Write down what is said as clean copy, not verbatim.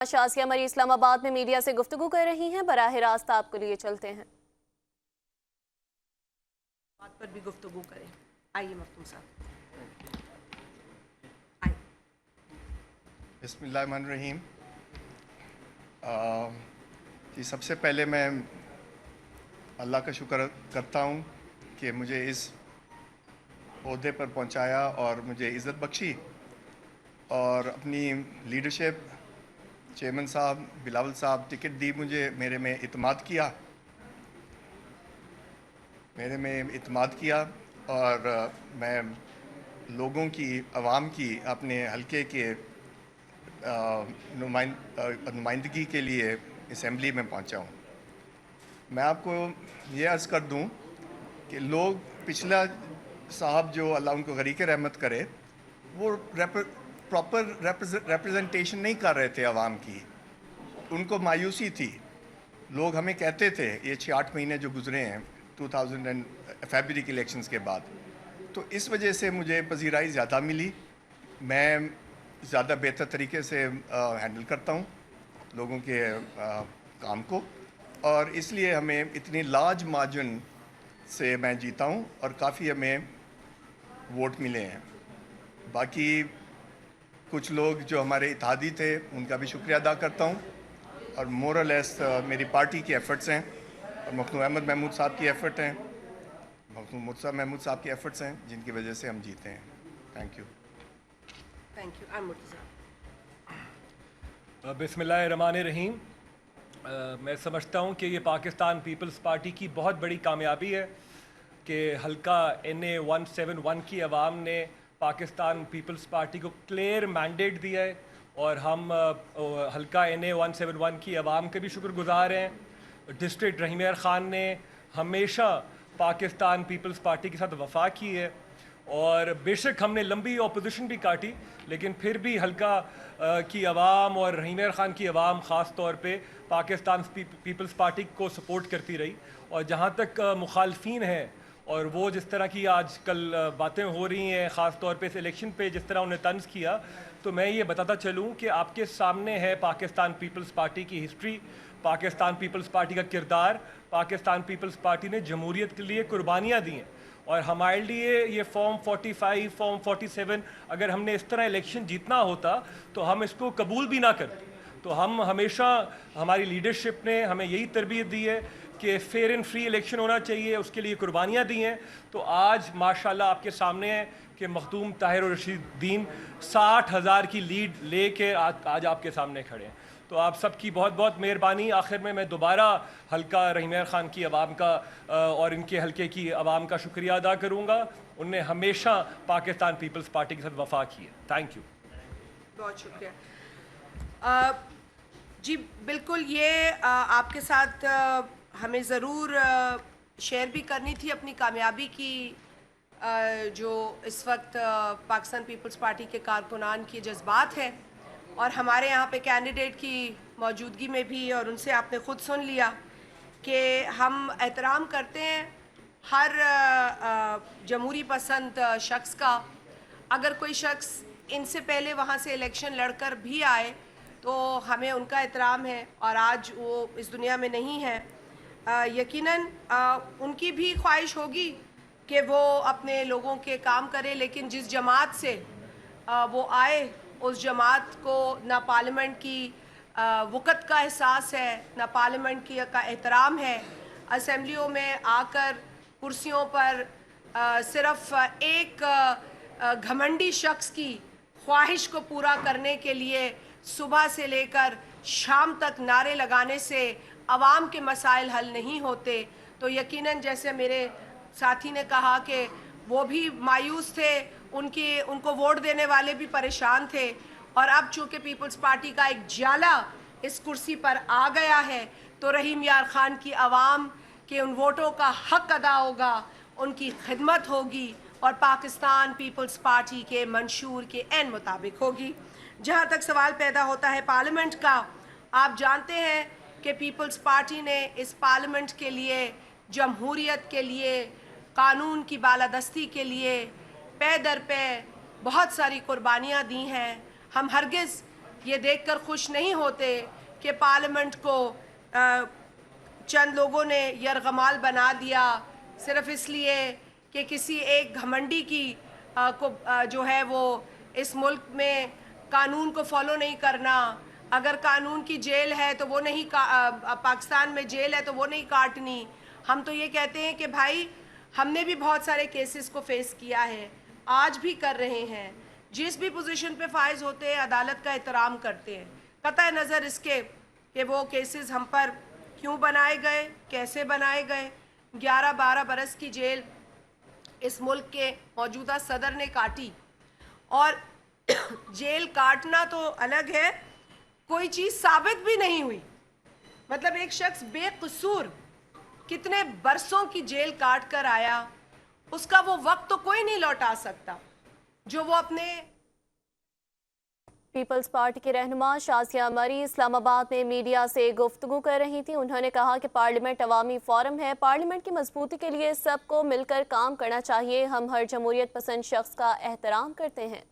शासिया मरी इस्लामाबाद में मीडिया से गुफ्तगू कर रही हैं। बराह रास्त आपको लिए चलते हैं। बात पर भी गुफ्तगू करें। आइए मखदूम साहब। बिस्मिल्लाहिर्रहमानिर्रहीम। जी, सबसे पहले मैं अल्लाह का शुक्र करता हूँ कि मुझे इस ओहदे पर पहुँचाया और मुझे इज़्ज़त बख्शी और अपनी लीडरशिप, चेयरमैन साहब, बिलावल साहब टिकट दी मुझे, मेरे में इत्मीनान किया और मैं लोगों की, आवाम की, अपने हलके के नुमाइंदगी के लिए असम्बली में पहुंचा हूं। मैं आपको ये अर्ज़ कर दूं कि लोग पिछला साहब जो अल्लाह उनको गरीक़ रहमत करे, वो प्रॉपर रिप्रेजेंटेशन नहीं कर रहे थे आवाम की। उनको मायूसी थी। लोग हमें कहते थे ये 6-8 महीने जो गुजरे हैं 2000 फरवरी के इलेक्शंस के बाद, तो इस वजह से मुझे पजीराई ज़्यादा मिली। मैं ज़्यादा बेहतर तरीके से हैंडल करता हूँ लोगों के काम को, और इसलिए हमें इतनी लार्ज मार्जिन से मैं जीता हूँ और काफ़ी हमें वोट मिले हैं। बाकी कुछ लोग जो हमारे इत्तेहादी थे उनका भी शुक्रिया अदा करता हूँ, और मोर और लेस मेरी पार्टी की एफ़र्ट्स हैं और मखदूम अहमद महमूद साहब की एफ़र्ट हैं, मखदूम मुर्तज़ा महमूद साहब की एफ़र्ट्स हैं, जिनकी वजह से हम जीते हैं। Thank you. बिस्मिल्लाहिर्रहमानिर्रहीम। मैं समझता हूँ कि ये पाकिस्तान पीपल्स पार्टी की बहुत बड़ी कामयाबी है कि हल्का NA 171 की आवाम ने पाकिस्तान पीपल्स पार्टी को क्लियर मैंडेट दिया है, और हम हल्का NA 171 की आवाम के भी शुक्रगुजार हैं। डिस्ट्रिक्ट रहीम यार ख़ान ने हमेशा पाकिस्तान पीपल्स पार्टी के साथ वफा की है, और बेशक हमने लंबी अपोजिशन भी काटी, लेकिन फिर भी हल्का की आवाम और रहीम यार ख़ान की आवाम ख़ास तौर पे पाकिस्तान पीपल्स पार्टी को सपोर्ट करती रही। और जहाँ तक मुखालफिन हैं, और वो जिस तरह की आजकल बातें हो रही हैं, ख़ास तौर पे इस इलेक्शन पे जिस तरह उन्हें तंज़ किया, तो मैं ये बताता चलूँ कि आपके सामने है पाकिस्तान पीपल्स पार्टी की हिस्ट्री, पाकिस्तान पीपल्स पार्टी का किरदार। पाकिस्तान पीपल्स पार्टी ने जमहूरियत के लिए कुर्बानियाँ दी हैं, और हमारे लिए ये फॉर्म 45, फॉर्म 47 अगर हमने इस तरह इलेक्शन जीतना होता तो हम इसको कबूल भी ना करते। तो हम हमेशा, हमारी लीडरशिप ने हमें यही तरबियत दी है कि फेयर एंड फ्री इलेक्शन होना चाहिए, उसके लिए कुर्बानियाँ दी हैं। तो आज माशाल्लाह आपके सामने है कि मखदूम ताहिर और रशीदुद्दीन 60,000 की लीड लेके आज आपके सामने खड़े हैं। तो आप सबकी बहुत बहुत मेहरबानी। आखिर में मैं दोबारा हल्का रहीम यार ख़ान की आवाम का और इनके हल्के की आवाम का शुक्रिया अदा करूँगा। उनने हमेशा पाकिस्तान पीपल्स पार्टी के साथ वफा की है। Thank you. बहुत शुक्रिया जी। बिल्कुल, ये आपके साथ हमें ज़रूर शेयर भी करनी थी अपनी कामयाबी की, जो इस वक्त पाकिस्तान पीपल्स पार्टी के कारकुनान के जज्बात हैं, और हमारे यहाँ पे कैंडिडेट की मौजूदगी में भी, और उनसे आपने ख़ुद सुन लिया कि हम एहतराम करते हैं हर जमहूरी पसंद शख्स का। अगर कोई शख्स इनसे पहले वहाँ से इलेक्शन लड़कर भी आए तो हमें उनका एहतराम है, और आज वो इस दुनिया में नहीं है। यकीनन उनकी भी ख्वाहिश होगी कि वो अपने लोगों के काम करे, लेकिन जिस जमात से वो आए उस जमात को ना पार्लियामेंट की वक़्त का एहसास है, ना पार्लियामेंट की का एहतराम है। असम्बलियों में आकर कुर्सियों पर सिर्फ़ एक घमंडी शख्स की ख्वाहिश को पूरा करने के लिए सुबह से लेकर शाम तक नारे लगाने से आवाम के मसाइल हल नहीं होते। तो यकीनन जैसे मेरे साथी ने कहा कि वो भी मायूस थे, उनको वोट देने वाले भी परेशान थे, और अब चूँकि पीपल्स पार्टी का एक जाला इस कुर्सी पर आ गया है तो रहीम यार ख़ान की आवाम के उन वोटों का हक अदा होगा, उनकी खिदमत होगी, और पाकिस्तान पीपल्स पार्टी के मंशूर के एन मुताबिक होगी। जहाँ तक सवाल पैदा होता है पार्लियामेंट का, आप जानते हैं कि पीपल्स पार्टी ने इस पार्लियामेंट के लिए, जमहूरियत के लिए, कानून की बालादस्ती के लिए पे दर पे बहुत सारी कुर्बानियाँ दी हैं। हम हरगिज़ ये देखकर खुश नहीं होते कि पार्लियामेंट को चंद लोगों ने यरगमाल बना दिया सिर्फ इसलिए कि किसी एक घमंडी की जो है वो इस मुल्क में कानून को फॉलो नहीं करना। अगर कानून की जेल है तो वो नहीं पाकिस्तान में जेल है तो वो नहीं काटनी। हम तो ये कहते हैं कि भाई हमने भी बहुत सारे केसेस को फेस किया है, आज भी कर रहे हैं। जिस भी पोजीशन पे फाइज होते हैं अदालत का एहतराम करते हैं, कतई नज़र इसके कि वो केसेस हम पर क्यों बनाए गए, कैसे बनाए गए। 11-12 बरस की जेल इस मुल्क के मौजूदा सदर ने काटी, और जेल काटना तो अलग है, कोई चीज़ साबित भी नहीं हुई। मतलब एक शख्स बेकसूर कितने बरसों की जेल काट कर आया, उसका वो वक्त तो कोई नहीं लौटा सकता जो वो अपने। पीपल्स पार्टी की रहनुमा शाज़िया मरी इस्लामाबाद में मीडिया से गुफ्तगू कर रही थी। उन्होंने कहा कि पार्लियामेंट अवामी फोरम है, पार्लियामेंट की मजबूती के लिए सबको मिलकर काम करना चाहिए। हम हर जमहूरियत पसंद शख्स का एहतराम करते हैं।